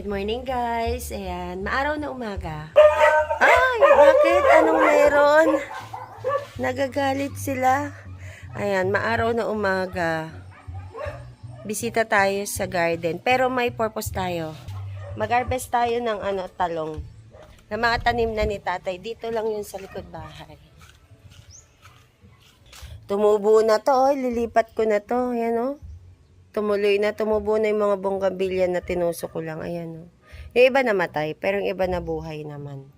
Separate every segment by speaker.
Speaker 1: Good morning guys. Ayan, maaraw na umaga. Ay, bakit? Anong meron? Nagagalit sila. Ayan, maaraw na umaga. Bisita tayo sa garden. Pero may purpose tayo. Mag-harvest tayo ng talong. Na mga tanim na ni tatay. Dito lang yun sa likod bahay. Tumubo na to. Lilipat ko na to. Ayan o. Tumuloy na, tumubo na yung mga bonggabilya na tinuso ko lang. Ayan o. Yung iba namatay, pero yung iba nabuhay naman.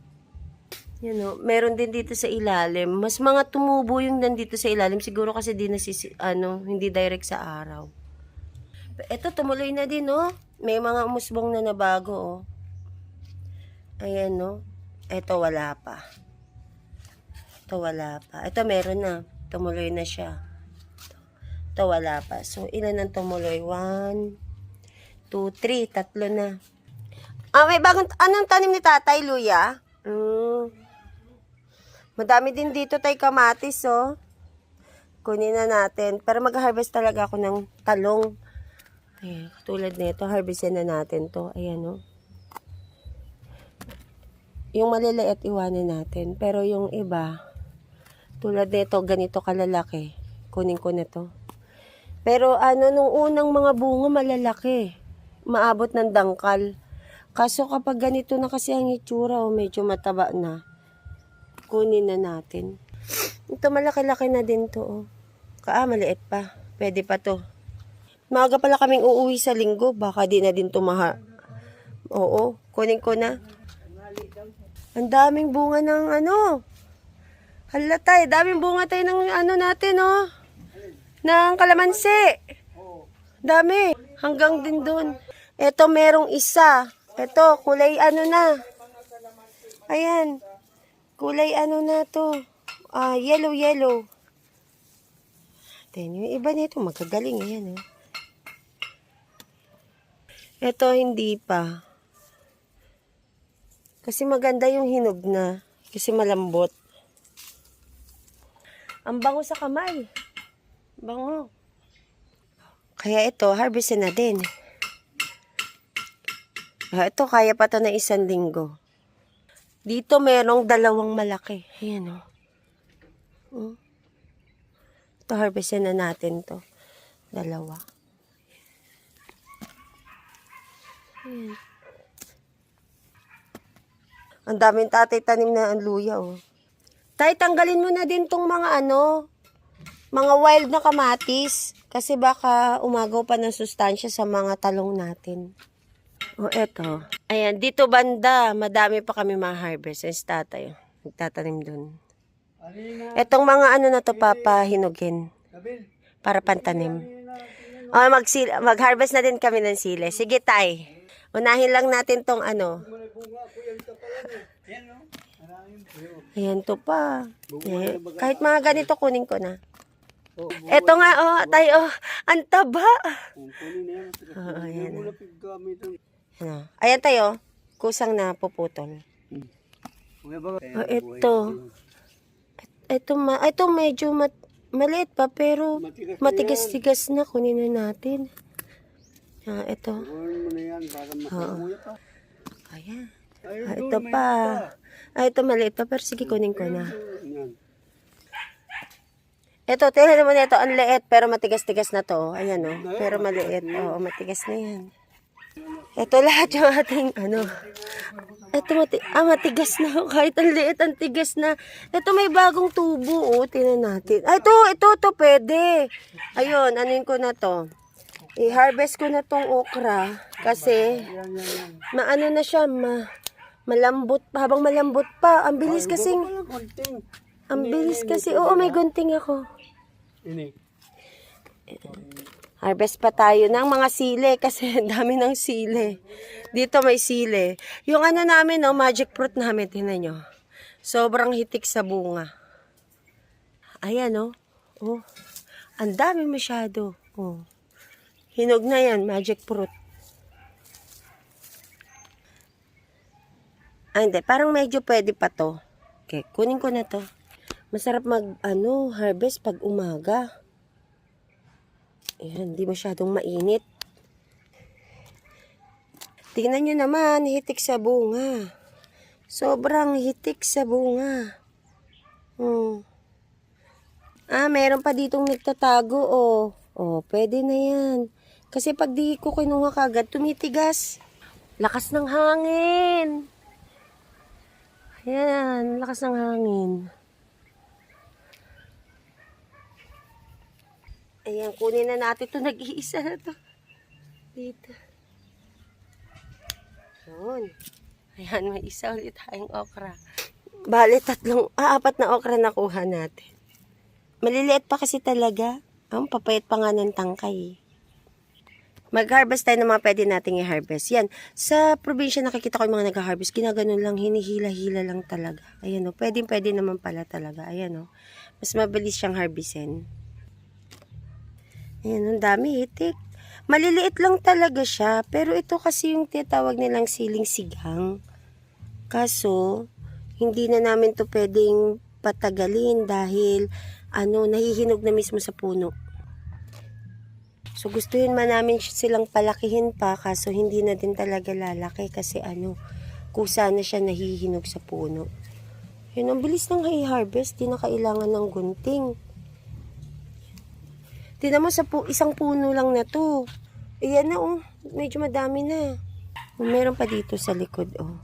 Speaker 1: Yan o. Meron din dito sa ilalim. Mas mga tumubo yung nandito sa ilalim. Siguro kasi di hindi direct sa araw. Ito, tumuloy na din o. May mga umusbong na nabago o. Ayan o. Ito, wala pa. Ito, wala pa. Ito, meron na. Tumuloy na siya. Ito wala pa. So, ilan ang tumuloy? 1, 2, 3. Tatlo na. May bagong, anong tanim ni tatay, luya? Madami din dito tay kamatis, oh. Kunin na natin. Pero mag-harvest talaga ako ng talong. Ayan, katulad nito, harvestin na natin to. Ayan, oh. Yung maliliit, iwanan natin. Pero yung iba, tulad nito, ganito kalalaki. Kunin ko na to. Pero nung unang mga bunga malalaki. Maabot ng dangkal. Kaso kapag ganito na kasi ang itsura, medyo mataba na. Kunin na natin. Ito malaki-laki na din to. Maliit pa. Pwede pa to. Maaga pala kaming uuwi sa linggo. Baka di na din tumaha. Oo, kunin ko na. Ang daming bunga ng Hala tayo, daming bunga tayo ng natin, oh. Ng kalamansi. Dami. Hanggang din dun. Ito merong isa. Ito, kulay na. Ayan. Kulay na to. Yellow. Then, yung iba nito, magagaling. Ayan, oh. Ito, hindi pa. Kasi maganda yung hinog na. Kasi malambot. Ang bango sa kamay. Bango. Kaya ito, harvestin na din. Ito, kaya pa to na 1 linggo. Dito, merong 2 malaki. Ayan, oh. Ito, harvestin na natin to. 2. Ayan. Ang daming tatay tanim na ang luya, oh. Tay, tanggalin mo na din tong mga mga wild na kamatis. Kasi baka umagaw pa ng sustansya sa mga talong natin. Eto. Ayan, dito banda, madami pa kami ma-harvest. Yung tatay, nagtatanim dun. Etong mga na to, papahinugin. Para pantanim. Mag-harvest na din kami ng sili. Sige, tay. Unahin lang natin tong Ayan to pa. Kahit mga ganito, kunin ko na. Eto nga, tayo, ang taba. Ayan. Ayan tayo, kusang na puputol. Ito medyo maliit pa, pero matigas-tigas na. Kunin na natin. Ito. Ayan. Ito pa. Ito maliit pa, pero sige, kunin ko na. Ito, tingnan naman ito, ang liit, pero matigas-tigas na to. Ayan, oh. Pero maliit. Oo, matigas na yan. Ito lahat yung ating, Ito, matigas na. Kahit ang liit, ang tigas na. Ito, may bagong tubo, oh. Tingnan natin. Ito, pwede. Ayun, anuin ko na to. I-harvest ko na tong okra. Kasi, maano na siya, malambot pa. Habang malambot pa, ang bilis kasing... Ang bilis kasi. Oo, may gunting ako. Harvest pa tayo ng mga sili kasi dami ng sili. Dito may sili. Yung namin, magic fruit namin, tingnan nyo. Sobrang hitik sa bunga. Ayan, oh. Ang dami masyado. Oh. Hinog na yan, magic fruit. Hindi, parang medyo pwede pa to. Okay, kunin ko na to. Masarap harvest pag umaga. Ayan, hindi masyadong mainit. Tingnan nyo naman, hitik sa bunga. Sobrang hitik sa bunga. Meron pa ditong nagtatago, oh. Oh, pwede na yan. Kasi pag di ko kinuha kagad, tumitigas. Lakas ng hangin. Ayan, lakas ng hangin. Ayan, kunin na natin ito. Nag-iisa na to. Dito. Yun. Ayan, may isa ulit tayong okra. Bale, apat na okra nakuha natin. Maliliit pa kasi talaga. Papayat pa nga ng tangkay. Mag-harvest tayo ng mga pwede nating i-harvest. Yan. Sa probinsya nakikita ko yung mga nag-harvest. Ginaganon lang, hinihila-hila lang talaga. Ayan o. Pwede naman pala talaga. Ayan o. Mas mabilis siyang harvestin. Ayan, ang dami hitik. Maliliit lang talaga siya. Pero ito kasi yung tinatawag nilang siling sigang. Kaso, hindi na namin to pwedeng patagalin dahil nahihinog na mismo sa puno. So, gustuhin man namin silang palakihin pa, kaso hindi na din talaga lalaki kasi kusa na siya nahihinog sa puno. Yun, ang bilis ng i-harvest, di na kailangan ng gunting. Tingnan mo, isang puno lang na to. Ayan na, oh, medyo madami na. Meron pa dito sa likod, oh.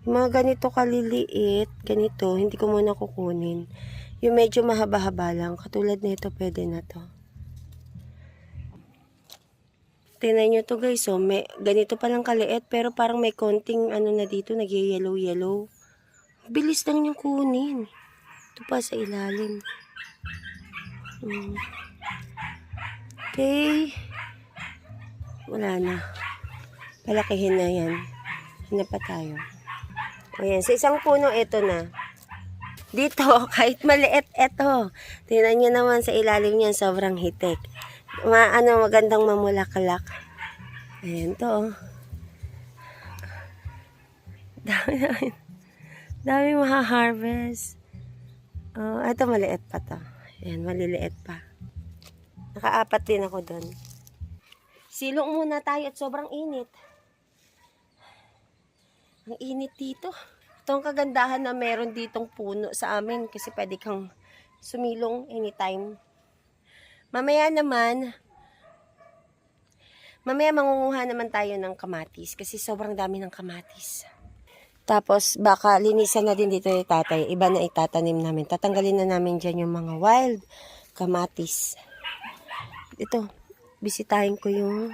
Speaker 1: Yung mga ganito kaliliit, ganito, hindi ko muna kukunin. Yung medyo mahaba-haba lang, katulad nito, pwede na to. Tingnan nyo to guys, oh, ganito palang kaliit, pero parang may konting na dito, nag-yellow. Bilis lang niyang kunin. Ito pa sa ilalim. Okay. Wala na. Palakihin na yan. Hinap pa tayo. Ayan, sa isang puno, ito na. Dito, kahit maliit, ito. Tingnan nyo naman sa ilalim niyan, sobrang hitik. Magandang mamulaklak. Ayan to, oh. Dami maha-harvest. Oh, ito maliit pa to. Ayan, maliliit pa. Nakaapat din ako doon. Silong muna tayo at sobrang init. Ang init dito. Ito ang kagandahan na meron ditong puno sa amin kasi pwede kang sumilong anytime. Mamaya mangunguha naman tayo ng kamatis kasi sobrang dami ng kamatis. Tapos baka linisan na din dito yung tatay. Iba na itatanim namin. Tatanggalin na namin dyan yung mga wild kamatis. Ito, bisitahin ko yung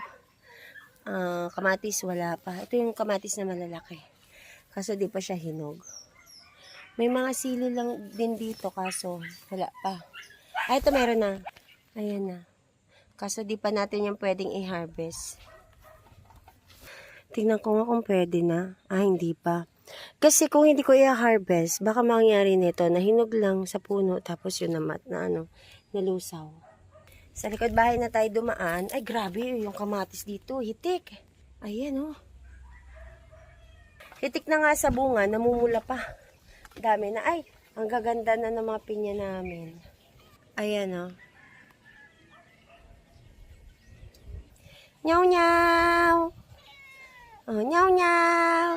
Speaker 1: kamatis. Wala pa. Ito yung kamatis na malalaki. Kaso di pa siya hinog. May mga sili lang din dito kaso wala pa. Ito meron na. Ayan na. Kaso di pa natin yung pwedeng i-harvest. Tingnan ko nga kung pwede na. Hindi pa. Kasi kung hindi ko i-harvest, baka mangyari nito na hinog lang sa puno tapos yun nalusaw. Sa likod bahay na tayo dumaan. Ay, grabe yung kamatis dito. Hitik. Ayan, oh. Hitik na nga sa bunga. Namumula pa. Dami na. Ay, ang gaganda na ng mga pinya namin. Ayan, oh. Nyaw, nyaw. Oh, nyaw, nyaw.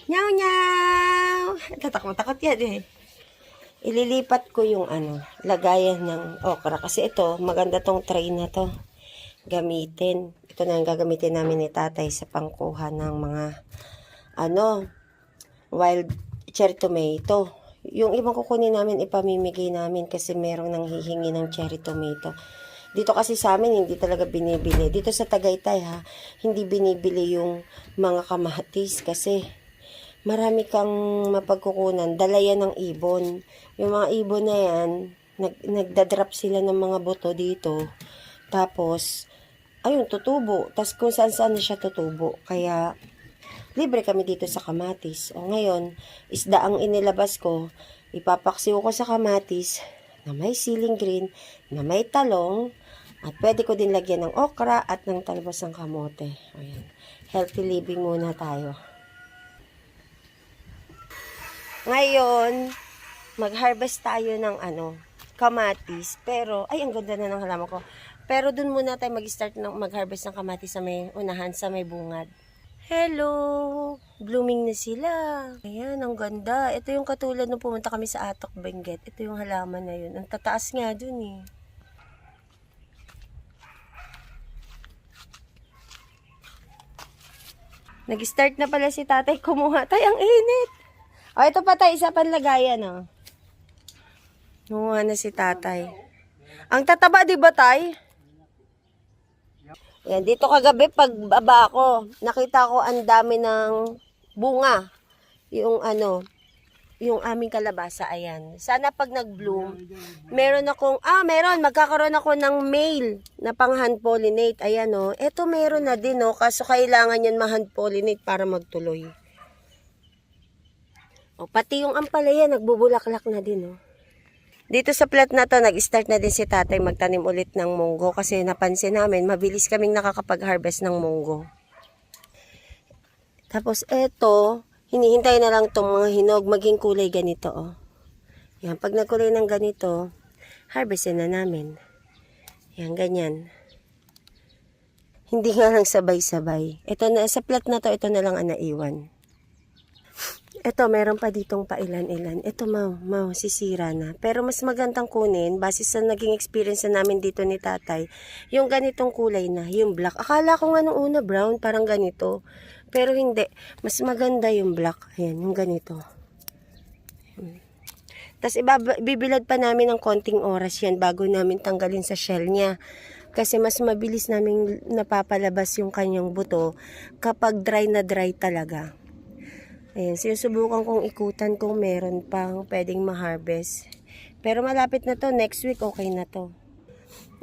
Speaker 1: Nyaw, nyaw. Tatakot yan, eh. Ililipat ko yung lagayan ng okra. Kasi ito, maganda tong tray na to. Gamitin. Ito na ang gagamitin namin ni tatay sa pangkuha ng mga wild cherry tomato. Yung ibang kukunin namin, ipamimigay namin kasi merong nanghihingi ng cherry tomato. Dito kasi sa amin, hindi talaga binibili. Dito sa Tagaytay, hindi binibili yung mga kamatis kasi marami kang mapagkukunan. Dala yan ng ibon. Yung mga ibon na yan, nagdadrop sila ng mga buto dito. Tapos, ayun, tutubo. Tapos kung saan-saan na siya tutubo. Kaya, libre kami dito sa kamatis. O ngayon, isda ang inilabas ko. Ipapaksiw ko sa kamatis na may siling green, na may talong, at pwede ko din lagyan ng okra at ng talbos ng kamote. Ayan. Healthy living muna tayo. Ngayon, mag-harvest tayo ng kamatis. Pero, ay, ang ganda na ng halaman ko. Pero dun muna tayo mag-start ng mag-harvest ng kamatis sa may unahan, sa may bungad. Hello! Blooming na sila. Ayan, ang ganda. Ito yung katulad nung pumunta kami sa Atok, Benguet. Ito yung halaman na yun. Ang tataas nga dun eh. Nag-start na pala si tatay kumuha. Tay, ang init! O, ito pa tayo, isa panlagayan o. Kumuha na si tatay. Ang tataba, di ba tay? Yan, dito kagabi pag baba ako, nakita ko ang dami ng bunga. Yung yung aming kalabasa, ayan. Sana pag nag-bloom, magkakaroon ako ng male na pang hand pollinate. Ayan o, eto meron na din o, kaso kailangan yan ma-hand pollinate para magtuloy. O, pati yung ampalaya, nagbubulaklak na din o. Dito sa plat na to, nag-start na din si tatay magtanim ulit ng munggo kasi napansin namin, mabilis kaming nakakapag-harvest ng munggo. Tapos eto, hinihintay na lang tong mga hinog maging kulay ganito. Oh. Yan, pag nagkulay ng ganito, harvestin na namin. Yan, ganyan. Hindi nga lang sabay-sabay. Ito na, sa plat na to, ito na lang ang naiwan. Ito, meron pa ditong pailan-ilan. Ito, sisira na. Pero mas magandang kunin, base sa naging experience na namin dito ni tatay, yung ganitong kulay na, yung black. Akala ko nga nung una brown, parang ganito. Pero hindi. Mas maganda yung black. Ayan, yung ganito. Tapos bibilad pa namin ng konting oras yan bago namin tanggalin sa shell niya. Kasi mas mabilis namin napapalabas yung kanyang buto kapag dry na dry talaga. Ayan, sinusubukan kong ikutan kung meron pang pwedeng ma-harvest. Pero malapit na to, next week okay na to.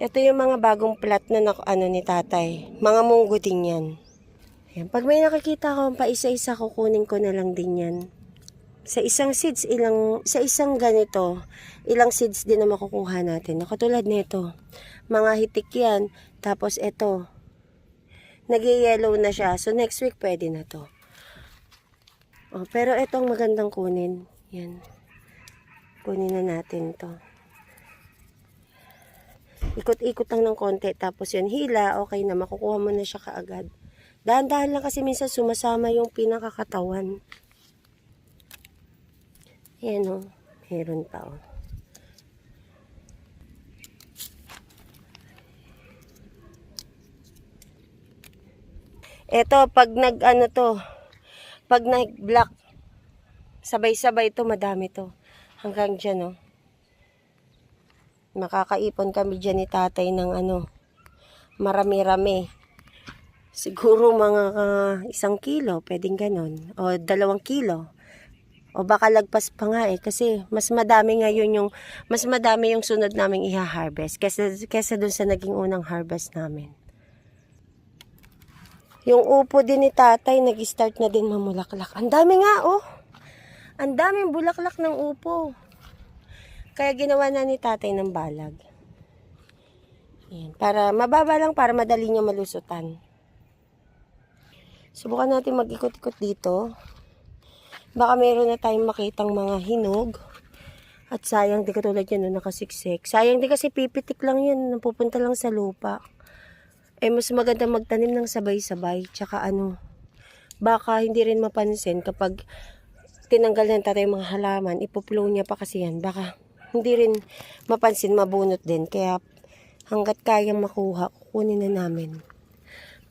Speaker 1: Ito yung mga bagong plat na ni tatay. Mga munggo din yan. Ayan, pag may nakikita ko pa isa-isa, kukunin ko na lang din yan. Sa isang seeds, sa isang ganito, ilang seeds din na makukuha natin. Katulad nito, mga hitik yan. Tapos ito, nag-yellow na siya. So next week pwede na to. Oh, pero itong magandang kunin. Yan. Kunin na natin to. Ikot-ikot lang ng konti. Tapos yan, hila. Okay na. Makukuha mo na siya kaagad. Dahan-dahan lang kasi minsan sumasama yung pinakakatawan. Yan o. Meron pa o. Ito, pag pag nag-black, sabay-sabay to, madami to. Hanggang dyan, oh. Makakaipon kami dyan ni tatay ng marami-rami. Siguro mga 1 kilo, pwedeng ganon. O 2 kilo. O baka lagpas pa nga kasi mas madami ngayon mas madami yung sunod naming iha-harvest kesa dun sa naging unang harvest namin. Yung upo din ni tatay, nag-start na din mamulaklak. Ang dami nga, oh. Ang daming bulaklak ng upo. Kaya ginawa na ni tatay ng balag. Ayan, para mababa lang, para madali niya malusutan. Subukan natin mag-ikot-ikot dito. Baka meron na tayong makitang mga hinog. At sayang, di katulad yan, nakasiksik. Sayang, di kasi pipitik lang yan, napupunta lang sa lupa. Mas maganda magtanim ng sabay-sabay. Tsaka baka hindi rin mapansin kapag tinanggal ng tatay mga halaman, ipuplow niya pa kasi yan. Baka hindi rin mapansin, mabunot din. Kaya hanggat kayang makuha, kukunin na namin.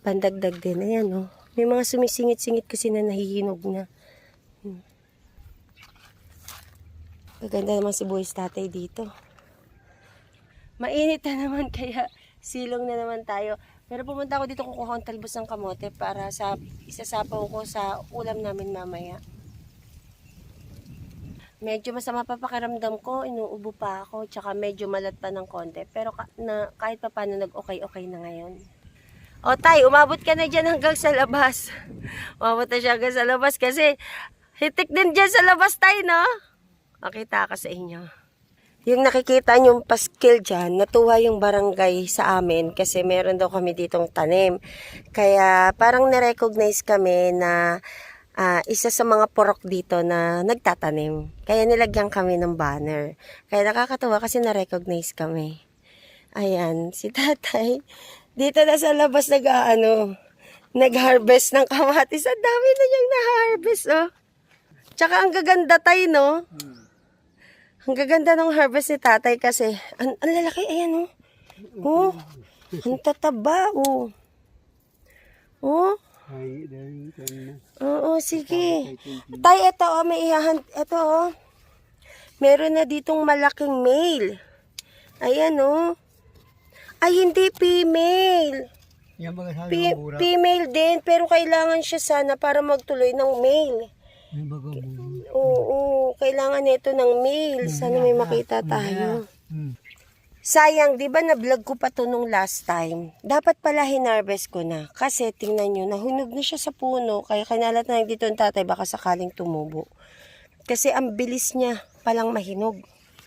Speaker 1: Pandagdag din. Ayan, oh. May mga sumisingit-singit kasi na nahihinog na. Maganda naman si Boy's tatay dito. Mainit na naman kaya silong na naman tayo. Pero pumunta ako dito, kukuha ng talbos ng kamote para isasapaw ko sa ulam namin mamaya. Medyo masama pa pakiramdam ko, inuubo pa ako, tsaka medyo malat pa ng konti. Pero kahit pa paano nag-okay-okay na ngayon. O tay, umabot ka na dyan hanggang sa labas. Umabot na siya hanggang sa labas kasi hitik din dyan sa labas tay, no? Makita ka sa inyo. Yung nakikita nyong paskil dyan, natuwa yung barangay sa amin kasi meron daw kami ditong tanim. Kaya parang nirecognize kami na isa sa mga purok dito na nagtatanim. Kaya nilagyan kami ng banner. Kaya nakakatawa kasi na-recognize kami. Ayan, si tatay. Dito na sa labas nag-harvest ng kamatis. Ang dami na niyang na-harvest, oh. Tsaka ang gaganda tayo, no? Ang gaganda ng harvest ni tatay kasi. Ang lalaki, ayan, oh. Oh, ang tataba, oh. Oh. Oo, sige. Tay, ito, oh, ito, oh. Meron na ditong malaking male. Ayan, oh. Ay, hindi female. Female din, pero kailangan siya sana para magtuloy ng male. Oo, kailangan nito ng male. Sana may makita tayo. Sayang, di ba na-vlog ko pa to nung last time? Dapat pala hinarvest ko na. Kasi tingnan nyo, nahunog na siya sa puno. Kaya kinalat na dito ang tatay, baka sakaling tumubo. Kasi ang bilis niya palang mahinog.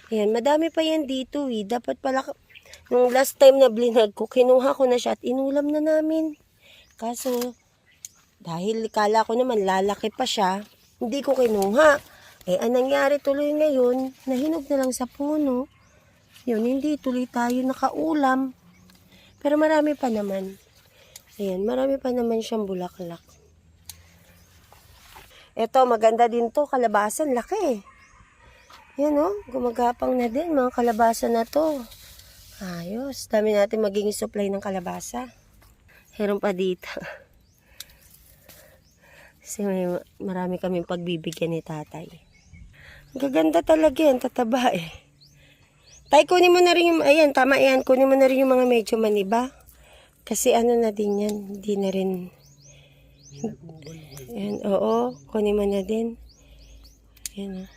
Speaker 1: Ayan, madami pa yan dito eh. Dapat pala, nung last time na blinag ko, kinuha ko na siya at inulam na namin. Kaso, dahil kala ko naman lalaki pa siya, hindi ko kinuha. Anong nangyari tuloy ngayon, nahinog na lang sa puno. Yun, hindi tuloy tayo nakaulam. Pero marami pa naman. Ayan, marami pa naman siyang bulaklak. Ito, maganda din to, kalabasan, laki. Yan, oh, gumagapang na din, mga kalabasan na to. Ayos, dami natin magiging supply ng kalabasa. Meron pa dito. Kasi marami kaming pagbibigyan ni tatay. Gaganda talaga yan, tataba eh. Tay, kunin mo na rin yung, ayan, tama yan, kunin mo na rin yung mga medyo maniba. Kasi ano na din yan, hindi na rin. Ayan, oo, kunin mo na din. Ayan, oh.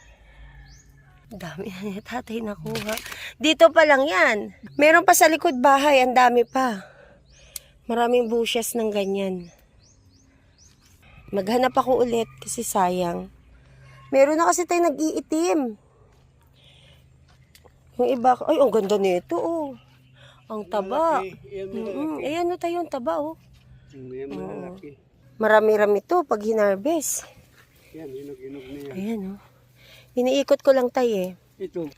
Speaker 1: Dami na niya tatay nakuha. Dito pa lang yan. Meron pa sa likod bahay, ang dami pa. Maraming bushes ng ganyan. Maghanap ako ulit kasi sayang. Meron na kasi tayo nag-iitim. Yung iba, ay, ang ganda nito, oh. Ang taba. Ayan, no, tayo, ang taba, oh. Marami-rami to pag hinarvest.
Speaker 2: Yan, hinog-hinog na yan.
Speaker 1: Ayan, oh. Iniikot ko lang tayo, eh.
Speaker 2: Ito.